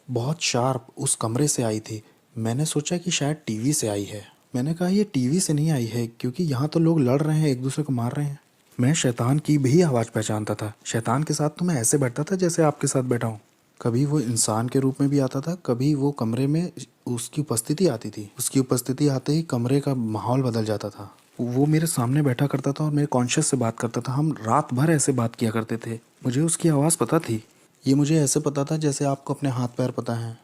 बहुत शार्प उस कमरे से आई थी। मैंने सोचा कि शायद टीवी से आई है। मैंने कहा ये टीवी से नहीं आई है क्योंकि यहाँ तो लोग लड़ रहे हैं, एक दूसरे को मार रहे हैं। मैं शैतान की भी आवाज़ पहचानता था। शैतान के साथ तो मैं ऐसे बैठता था जैसे आपके साथ बैठा हूँ। कभी वो इंसान के रूप में भी आता था, कभी वो कमरे में उसकी उपस्थिति आती थी। उसकी उपस्थिति आते ही कमरे का माहौल बदल जाता था। वो मेरे सामने बैठा करता था और मेरे कॉन्शियस से बात करता था। हम रात भर ऐसे बात किया करते थे। मुझे उसकी आवाज़ पता थी। ये मुझे ऐसे पता था जैसे आपको अपने हाथ पैर पता है।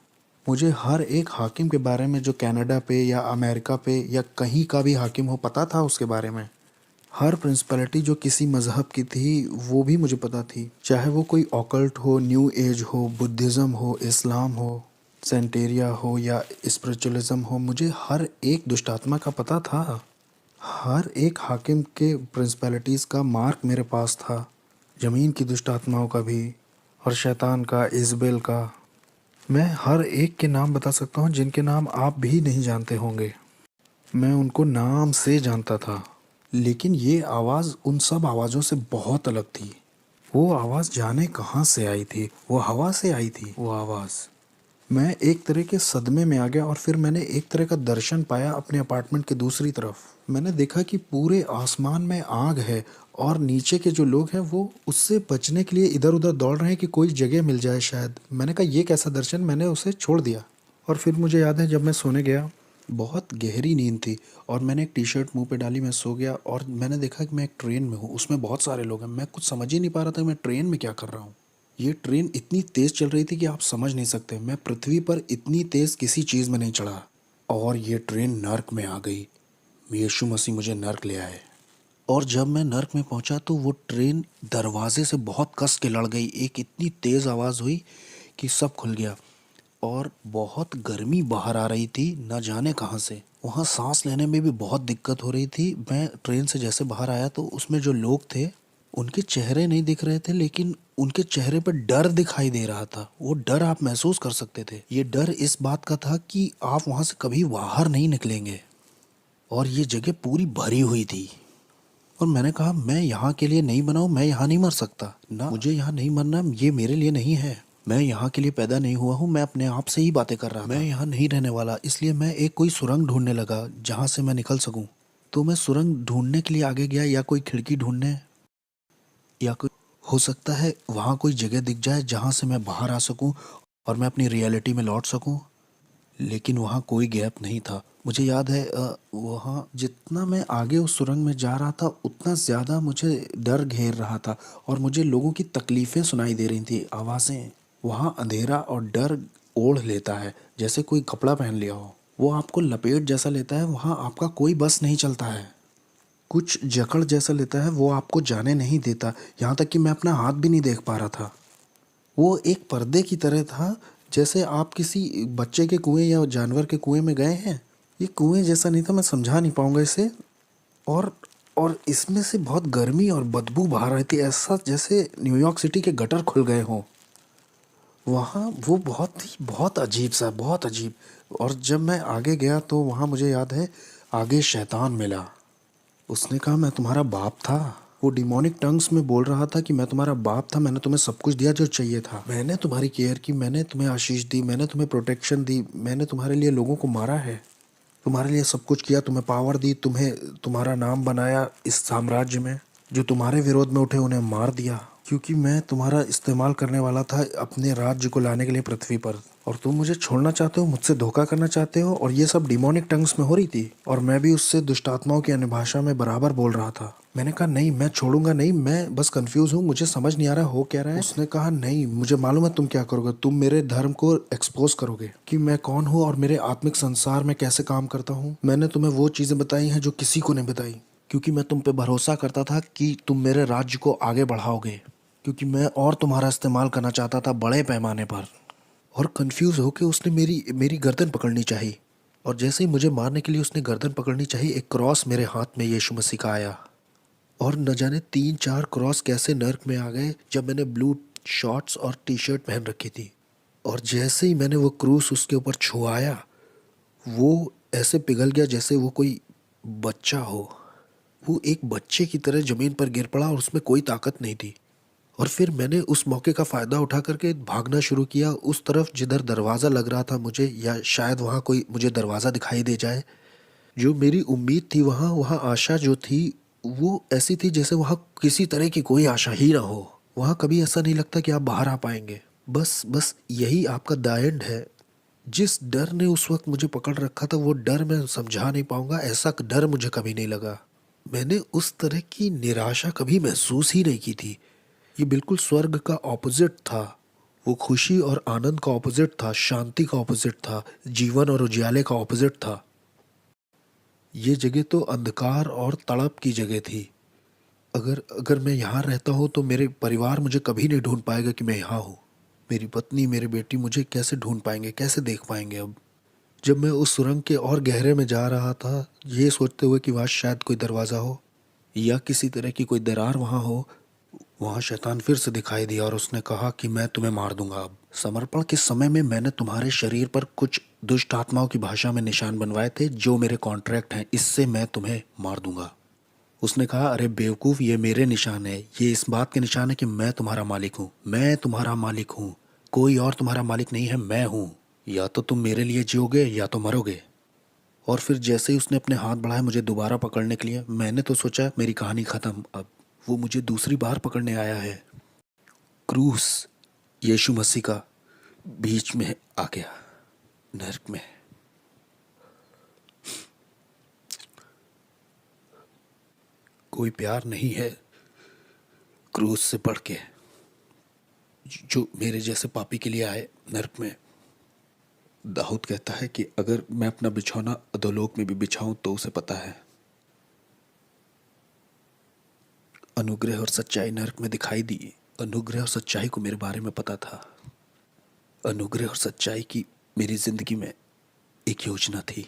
मुझे हर एक हाकिम के बारे में जो कनाडा पे या अमेरिका पे या कहीं का भी हाकिम हो पता था उसके बारे में। हर प्रिंसिपलिटी जो किसी मज़हब की थी वो भी मुझे पता थी। चाहे वो कोई ऑकल्ट हो, न्यू एज हो, बुद्धिज़्म हो, इस्लाम हो, सेंटेरिया हो या स्पिरिचुअलिज्म हो, मुझे हर एक दुष्ट आत्मा का पता था। हर एक हाकिम के प्रिंसिपलिटीज़ का मार्क मेरे पास था। ज़मीन की दुष्ट आत्माओं का भी और शैतान का, इज़बेल का। मैं हर एक के नाम बता सकता हूँ जिनके नाम आप भी नहीं जानते होंगे। मैं उनको नाम से जानता था। लेकिन ये आवाज़ उन सब आवाज़ों से बहुत अलग थी। वो आवाज़ जाने कहाँ से आई थी। वो हवा से आई थी वो आवाज़। मैं एक तरह के सदमे में आ गया और फिर मैंने एक तरह का दर्शन पाया अपने अपार्टमेंट के दूसरी तरफ। मैंने देखा कि पूरे आसमान में आग है और नीचे के जो लोग हैं वो उससे बचने के लिए इधर उधर दौड़ रहे हैं कि कोई जगह मिल जाए शायद। मैंने कहा ये कैसा दर्शन, मैंने उसे छोड़ दिया। और फिर मुझे याद है जब मैं सोने गया, बहुत गहरी नींद थी और मैंने एक टी शर्ट मुंह पे डाली, मैं सो गया और मैंने देखा कि मैं एक ट्रेन में हूँ। उसमें बहुत सारे लोग हैं। मैं कुछ समझ ही नहीं पा रहा था मैं ट्रेन में क्या कर रहा हूँ। ये ट्रेन इतनी तेज़ चल रही थी कि आप समझ नहीं सकते। मैं पृथ्वी पर इतनी तेज़ किसी चीज़ में नहीं चढ़ा। और ये ट्रेन नर्क में आ गई। यीशु मसीह मुझे नर्क ले आए। और जब मैं नर्क में पहुंचा तो वो ट्रेन दरवाजे से बहुत कस के लड़ गई। एक इतनी तेज़ आवाज़ हुई कि सब खुल गया और बहुत गर्मी बाहर आ रही थी, न जाने कहाँ से। वहाँ सांस लेने में भी बहुत दिक्कत हो रही थी। मैं ट्रेन से जैसे बाहर आया तो उसमें जो लोग थे उनके चेहरे नहीं दिख रहे थे, लेकिन उनके चेहरे पर डर दिखाई दे रहा था। वो डर आप महसूस कर सकते थे। ये डर इस बात का था कि आप वहाँ से कभी बाहर नहीं निकलेंगे। और ये जगह पूरी भरी हुई थी। और मैंने कहा मैं यहाँ के लिए नहीं बना हूँ, मैं यहाँ नहीं मर सकता ना, मुझे यहाँ नहीं मरना, ये मेरे लिए नहीं है। मैं यहाँ के लिए पैदा नहीं हुआ हूँ। मैं अपने आप से ही बातें कर रहा था। मैं यहाँ नहीं रहने वाला। इसलिए मैं एक कोई सुरंग ढूंढने लगा जहाँ से मैं निकल सकूँ। तो मैं सुरंग ढूंढने के लिए आगे गया, या कोई खिड़की ढूंढने, या कोई हो सकता है वहाँ कोई जगह दिख जाए जहाँ से मैं बाहर आ सकूँ और मैं अपनी रियलिटी में लौट सकूँ। लेकिन वहाँ कोई गैप नहीं था। मुझे याद है वहाँ जितना मैं आगे उस सुरंग में जा रहा था उतना ज़्यादा मुझे डर घेर रहा था और मुझे लोगों की तकलीफ़ें सुनाई दे रही थी, आवाज़ें। वहाँ अंधेरा और डर ओढ़ लेता है जैसे कोई कपड़ा पहन लिया हो। वो आपको लपेट जैसा लेता है। वहाँ आपका कोई बस नहीं चलता है। कुछ जकड़ जैसा लेता है। वो आपको जाने नहीं देता। यहाँ तक कि मैं अपना हाथ भी नहीं देख पा रहा था। वो एक पर्दे की तरह था, जैसे आप किसी बच्चे के कुएं या जानवर के कुएं में गए हैं। ये कुएं जैसा नहीं था, मैं समझा नहीं पाऊंगा इसे। और और इसमें से बहुत गर्मी और बदबू बाहर आई थी, ऐसा जैसे न्यूयॉर्क सिटी के गटर खुल गए हों। वहाँ वो बहुत अजीब सा, बहुत अजीब। और जब मैं आगे गया तो वहाँ मुझे याद है आगे शैतान मिला। उसने कहा मैं तुम्हारा बाप था। वो डिमोनिक टंग्स में बोल रहा था कि मैं तुम्हारा बाप था, मैंने तुम्हें सब कुछ दिया जो चाहिए था, मैंने तुम्हारी केयर की, मैंने तुम्हें आशीष दी, मैंने तुम्हें प्रोटेक्शन दी, मैंने तुम्हारे लिए लोगों को मारा है, तुम्हारे लिए सब कुछ किया, तुम्हें पावर दी, तुम्हें तुम्हारा नाम बनाया इस साम्राज्य में। जो तुम्हारे विरोध में उठे उन्हें मार दिया, क्योंकि मैं तुम्हारा इस्तेमाल करने वाला था अपने राज्य को लाने के लिए पृथ्वी पर। और तुम मुझे छोड़ना चाहते हो, मुझसे धोखा करना चाहते हो। और ये सब डिमोनिक टंग्स में हो रही थी और मैं भी उससे दुष्ट आत्माओं की अन्य भाषा में बराबर बोल रहा था। मैंने कहा नहीं, मैं छोड़ूंगा नहीं, मैं बस कंफ्यूज हूँ, मुझे समझ नहीं आ रहा हो क्या रहा है। उसने कहा नहीं, मुझे मालूम है तुम क्या करोगे, तुम मेरे धर्म को एक्सपोज करोगे कि मैं कौन हूँ और मेरे आत्मिक संसार में कैसे काम करता हूँ। मैंने तुम्हें वो चीज़ें बताई हैं जो किसी को नहीं बताई। क्योंकि मैं तुम पे भरोसा करता था कि तुम मेरे राज्य को आगे बढ़ाओगे, क्योंकि मैं और तुम्हारा इस्तेमाल करना चाहता था बड़े पैमाने पर। और कंफ्यूज होके उसने मेरी मेरी गर्दन पकड़नी चाहिए, और जैसे ही मुझे मारने के लिए उसने गर्दन पकड़नी चाहिए, एक क्रॉस मेरे हाथ में यीशु मसीह का आया। और न जाने 3-4 क्रॉस कैसे नर्क में आ गए जब मैंने ब्लू शॉर्ट्स और टी शर्ट पहन रखी थी। और जैसे ही मैंने वो क्रूस उसके ऊपर छुआया, वो ऐसे पिघल गया जैसे वो कोई बच्चा हो। वो एक बच्चे की तरह ज़मीन पर गिर पड़ा और उसमें कोई ताकत नहीं थी। और फिर मैंने उस मौके का फ़ायदा उठा करके भागना शुरू किया उस तरफ जिधर दरवाज़ा लग रहा था मुझे, या शायद वहाँ कोई मुझे दरवाज़ा दिखाई दे जाए। जो मेरी उम्मीद थी, वहाँ वहाँ आशा जो थी वो ऐसी थी जैसे वहाँ किसी तरह की कोई आशा ही ना हो। वहाँ कभी ऐसा नहीं लगता कि आप बाहर आ पाएंगे। बस बस यही आपका द एंड है। जिस डर ने उस वक्त मुझे पकड़ रखा था, वो डर मैं समझा नहीं पाऊंगा, ऐसा डर मुझे कभी नहीं लगा। मैंने उस तरह की निराशा कभी महसूस ही नहीं की थी। ये बिल्कुल स्वर्ग का ऑपोजिट था। वो खुशी और आनंद का ऑपोजिट था, शांति का ऑपोजिट था, जीवन और उजियाले का ऑपोजिट था। ये जगह तो अंधकार और तड़प की जगह थी। अगर अगर मैं यहाँ रहता हूँ तो मेरे परिवार मुझे कभी नहीं ढूंढ पाएगा कि मैं यहाँ हूँ। मेरी पत्नी, मेरी बेटी मुझे कैसे ढूंढ पाएंगे, कैसे देख पाएंगे अब। जब मैं उस सुरंग के और गहरे में जा रहा था, ये सोचते हुए कि वहाँ शायद कोई दरवाज़ा हो या किसी तरह की कोई दरार वहाँ हो, वहाँ शैतान फिर से दिखाई दिया और उसने कहा कि मैं तुम्हें मार दूंगा अब। समर्पण के समय में मैंने तुम्हारे शरीर पर कुछ दुष्ट आत्माओं की भाषा में निशान बनवाए थे जो मेरे कॉन्ट्रैक्ट हैं, इससे मैं तुम्हें मार दूंगा। उसने कहा, अरे बेवकूफ़, ये मेरे निशान है, ये इस बात के निशान है कि मैं तुम्हारा मालिक हूँ, मैं तुम्हारा मालिक हूँ, कोई और तुम्हारा मालिक नहीं है, मैं हूँ। या तो तुम मेरे लिए जियोगे या तो मरोगे। और फिर जैसे ही उसने अपने हाथ बढ़ाए मुझे दोबारा पकड़ने के लिए, मैंने तो सोचा मेरी कहानी ख़त्म अब। वो मुझे दूसरी बार पकड़ने आया है। क्रूस यीशु मसीह का बीच में आ गया, नर्क में। कोई प्यार नहीं है क्रूस से बढ़ के, जो मेरे जैसे पापी के लिए आए नर्क में। दाऊद कहता है कि अगर मैं अपना बिछौना अधोलोक में भी बिछाऊं तो उसे पता है। अनुग्रह और सच्चाई नर्क में दिखाई दी। अनुग्रह और सच्चाई को मेरे बारे में पता था। अनुग्रह और सच्चाई की मेरी जिंदगी में एक योजना थी।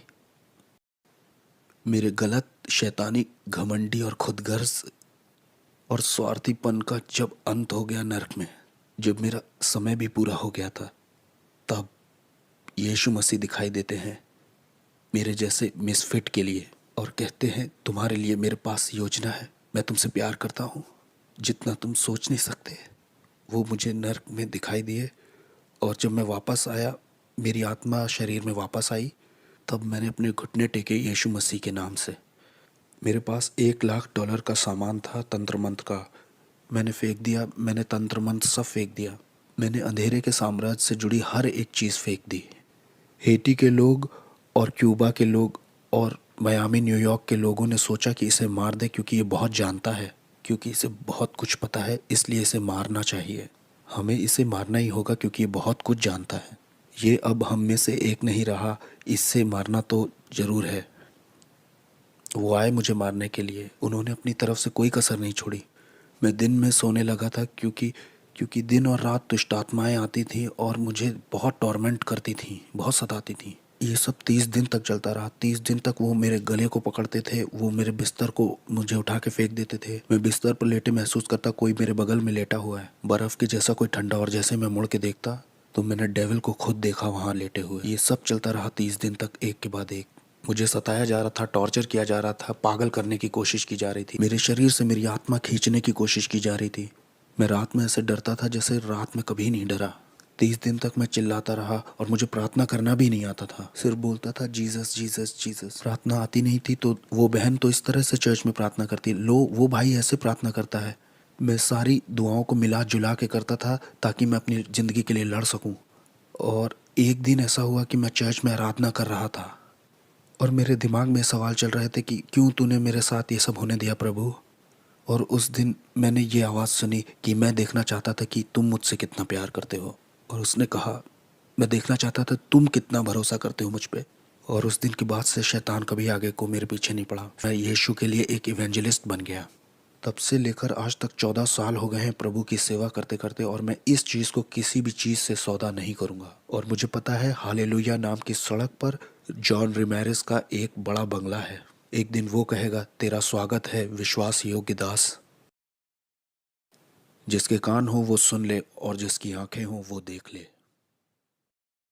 मेरे गलत, शैतानी, घमंडी और खुदगर्ज और स्वार्थीपन का जब अंत हो गया नर्क में, जब मेरा समय भी पूरा हो गया था, तब यीशु मसीह दिखाई देते हैं मेरे जैसे मिसफिट के लिए और कहते हैं, तुम्हारे लिए मेरे पास योजना है, मैं तुमसे प्यार करता हूँ जितना तुम सोच नहीं सकते। वो मुझे नर्क में दिखाई दिए। और जब मैं वापस आया, मेरी आत्मा शरीर में वापस आई, तब मैंने अपने घुटने टेके यीशु मसीह के नाम से। मेरे पास $1,00,000 का सामान था तंत्र मंत्र का, मैंने फेंक दिया। मैंने तंत्र मंत्र सब फेंक दिया। मैंने अंधेरे के साम्राज्य से जुड़ी हर एक चीज़ फेंक दी। हेटी के लोग और क्यूबा के लोग और मियामी, न्यूयॉर्क के लोगों ने सोचा कि इसे मार दे क्योंकि ये बहुत जानता है, क्योंकि इसे बहुत कुछ पता है, इसलिए इसे मारना चाहिए। हमें इसे मारना ही होगा क्योंकि ये बहुत कुछ जानता है। ये अब हम में से एक नहीं रहा, इससे मारना तो ज़रूर है। वो आए मुझे मारने के लिए, उन्होंने अपनी तरफ से कोई कसर नहीं छोड़ी। मैं दिन में सोने लगा था क्योंकि क्योंकि दिन और रात दुष्ट आत्माएँ आती थीं और मुझे बहुत टॉर्मेंट करती थीं, बहुत सताती थीं। ये सब 30 दिन तक चलता रहा। 30 दिन तक वो मेरे गले को पकड़ते थे, वो मेरे बिस्तर को मुझे उठा के फेंक देते थे। मैं बिस्तर पर लेटे महसूस करता कोई मेरे बगल में लेटा हुआ है, बर्फ़ के जैसा कोई ठंडा। और जैसे मैं मुड़ के देखता तो मैंने डेविल को खुद देखा वहाँ लेटे हुए। ये सब चलता रहा 30 दिन तक, एक के बाद एक। मुझे सताया जा रहा था, टॉर्चर किया जा रहा था, पागल करने की कोशिश की जा रही थी। मेरे शरीर से मेरी आत्मा खींचने की कोशिश की जा रही थी। मैं रात में ऐसे डरता था जैसे रात में कभी नहीं डरा। 30 दिन तक मैं चिल्लाता रहा और मुझे प्रार्थना करना भी नहीं आता था। सिर्फ बोलता था जीसस जीसस जीसस। प्रार्थना आती नहीं थी तो वो बहन तो इस तरह से चर्च में प्रार्थना करती, लो वो भाई ऐसे प्रार्थना करता है। मैं सारी दुआओं को मिला जुला के करता था ताकि मैं अपनी ज़िंदगी के लिए लड़ सकूं। और एक दिन ऐसा हुआ कि मैं चर्च में आराधना कर रहा था और मेरे दिमाग में सवाल चल रहे थे कि क्यों तूने मेरे साथ ये सब होने दिया प्रभु। और उस दिन मैंने ये आवाज़ सुनी कि मैं देखना चाहता था कि तुम मुझसे कितना प्यार करते हो। और उसने कहा, मैं देखना चाहता था तुम कितना भरोसा करते हो मुझ पे। और उस दिन के बाद से शैतान कभी आगे को मेरे पीछे नहीं पड़ा। मैं यीशु के लिए एक इवेंजलिस्ट बन गया। तब से लेकर आज तक 14 साल हो गए हैं प्रभु की सेवा करते करते, और मैं इस चीज़ को किसी भी चीज़ से सौदा नहीं करूँगा। और मुझे पता है हालेलुया नाम की सड़क पर जॉन रिमेरेस का एक बड़ा बंगला है। एक दिन वो कहेगा, तेरा स्वागत है विश्वास योग्य दास। जिसके कान हो वो सुन ले और जिसकी आंखें हो वो देख ले।